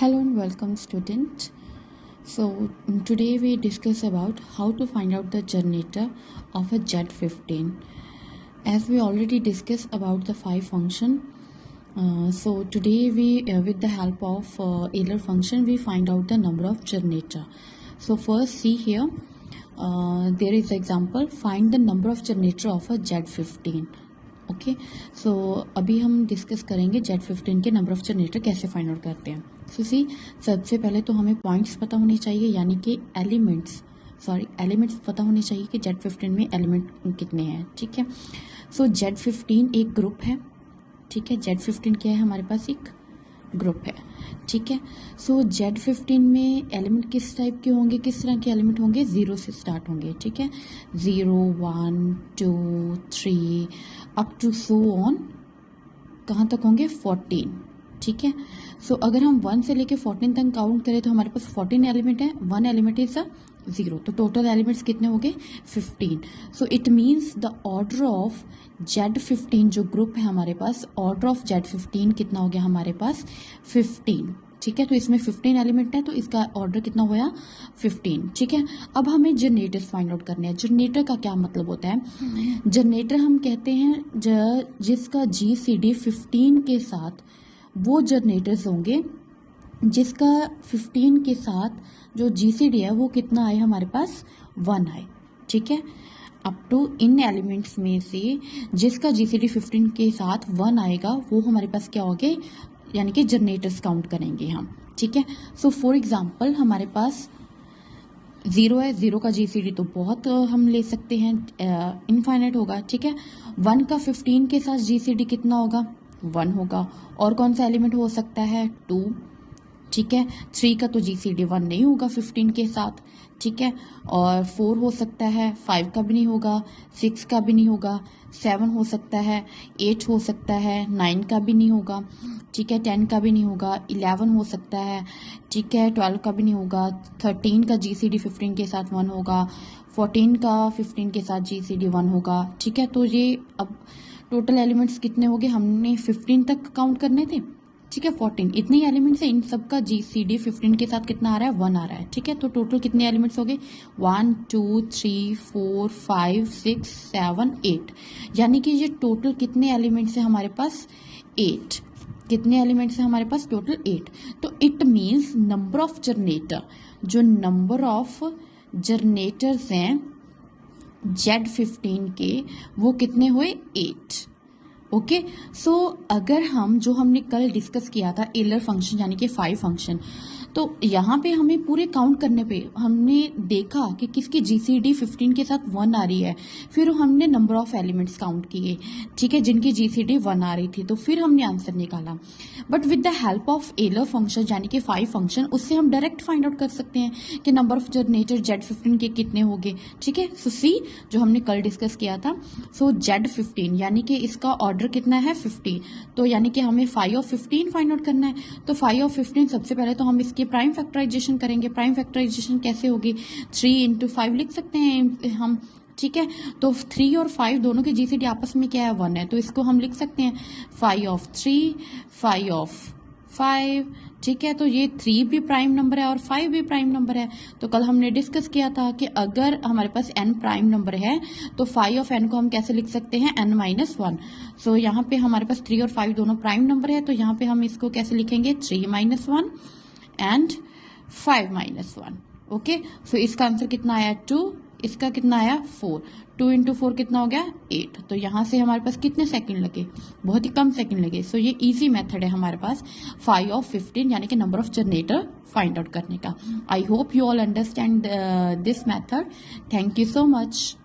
Hello and welcome student. So today we discuss about how to find out the generator of a Z15. As we already discussed about the phi function, so today we with the help of Euler function we find out the number of generator. So first see here, there is example, find the number of generator of a Z15. Okay so अभी हम discuss करेंगे Z15 के number of generator कैसे find out करते हैं. सो सी सबसे पहले तो हमें पॉइंट्स पता होने चाहिए, यानी कि एलिमेंट्स पता होने चाहिए कि Z15 में एलिमेंट कितने हैं. ठीक है, सो Z15 एक ग्रुप है. ठीक है, Z15 क्या है, हमारे पास एक ग्रुप है. ठीक है, सो Z15 में एलिमेंट किस टाइप के होंगे, किस तरह के एलिमेंट होंगे, 0 से स्टार्ट होंगे. ठीक है, 0 1 2 3 अप टू सो ऑन, कहाँ तक होंगे, 14. ठीक है, सो अगर हम 1 से लेके 14 तक काउंट करें तो हमारे पास 14 एलिमेंट है. 1 एलिमेंट इज अ 0, तो टोटल एलिमेंट्स कितने हो गए, 15. So it means the order of Z15 जो ग्रुप है हमारे पास, ऑर्डर ऑफ Z15 कितना हो गया हमारे पास, 15. ठीक है, तो इसमें 15 एलिमेंट है तो इसका ऑर्डर कितना हुआ, 15. ठीक है, अब हमें जनरेटर्स फाइंड आउट करने हैं. जनरेटर का क्या मतलब होता है, जनरेटर हम कहते हैं जिसका GCD 15 के साथ वो जनरेटर्स होंगे जिसका 15 के साथ जो GCD है वो कितना आए हमारे पास, 1 आए. ठीक है, अप टू इन एलिमेंट्स में से जिसका GCD 15 के साथ 1 आएगा वो हमारे पास क्या होंगे, यानी कि जनरेटर्स काउंट करेंगे हम. ठीक है, सो फॉर एग्जांपल हमारे पास 0 है, 0 का GCD तो बहुत हम ले सकते हैं, इनफाइनाइट होगा. ठीक है, 1 का 15 के साथ GCD कितना होगा, 1 होगा. और कौन सा एलिमेंट हो सकता है, 2. ठीक है, 3 का तो GCD 1 नहीं होगा 15 के साथ. ठीक है, और 4 हो सकता है, 5 का भी नहीं होगा, 6 का भी नहीं होगा, 7 हो सकता है, 8 हो सकता है, 9 का भी नहीं होगा. ठीक है, 10 का भी नहीं होगा, 11 हो सकता है. ठीक है, 12 का भी नहीं होगा, 13 का GCD 15 के साथ 1 होगा, 14 का 15 के साथ GCD 1 होगा. ठीक है, तो ये अब टोटल एलिमेंट्स कितने हो गए, हमने 15 तक काउंट करने थे. ठीक है, 14 इतने ही एलिमेंट्स हैं, इन सब का GCD 15 के साथ कितना आ रहा है, 1 आ रहा है. ठीक है, तो टोटल कितने एलिमेंट्स हो गए, 1 2 3 4 5 6 7 8, यानी कि ये टोटल कितने एलिमेंट्स हैं हमारे पास, 8. कितने एलिमेंट्स हैं हमारे पास, टोटल 8. तो it means number of generator, जो नंबर ऑफ जनरेटर्स हैं Z15 के वो कितने हुए, 8. ओके, सो अगर हम जो हमने कल डिस्कस किया था एलर फंक्शन यानी कि फाई फंक्शन, तो यहाँ पे हमें पूरे काउंट करने पे हमने देखा कि किसकी GCD 15 के साथ 1 आ रही है, फिर हमने नंबर ऑफ एलिमेंट्स काउंट किए. ठीक है, जिनकी GCD 1 आ रही थी, तो फिर हमने आंसर निकाला. But with the help of Euler function यानी कि फाई फंक्शन, उससे हम डायरेक्ट फाइंड आउट कर सकते हैं कि नंबर ऑफ जनरेटर Z15 के कितने हो गए. ठीक है, सो सी जो हमने कल डिस्कस किया था, सो Z15 यानी कि इसका ऑर्डर कितना है, 15. तो यानी कि हमें फाई ऑफ 15 फाइंड आउट करना है. तो फाई ऑफ 15 सबसे पहले तो हम इसके प्राइम फैक्टराइजेशन करेंगे. प्राइम फैक्टराइजेशन कैसे होगी, 3 × 5 लिख सकते हैं हम. ठीक है, तो 3 और 5 दोनों के GCD आपस में क्या है, 1 है, तो इसको हम लिख सकते हैं फाई ऑफ 3 फाई ऑफ 5. ठीक है, तो ये 3 भी प्राइम नंबर है और 5 भी प्राइम नंबर है. तो कल हमने डिस्कस किया था कि अगर हमारे पास n प्राइम नंबर है तो फाई ऑफ n को हम कैसे लिख सकते हैं, n-1. सो यहाँ पे हमारे पास 3 और 5 दोनों प्राइम नंबर है, तो यहाँ पे हम इसको कैसे लिखेंगे, 3-1 एंड 5-1. ओके, सो इसका आंसर कितना आया, 2. इसका कितना आया, 4. 2 × 4 कितना हो गया, 8. तो यहाँ से हमारे पास कितने सेकंड लगे, बहुत ही कम सेकंड लगे. सो ये इजी मेथड है हमारे पास फाई ऑफ 15 यानी कि number of generator find out करने का. I hope you all understand this method. Thank you so much.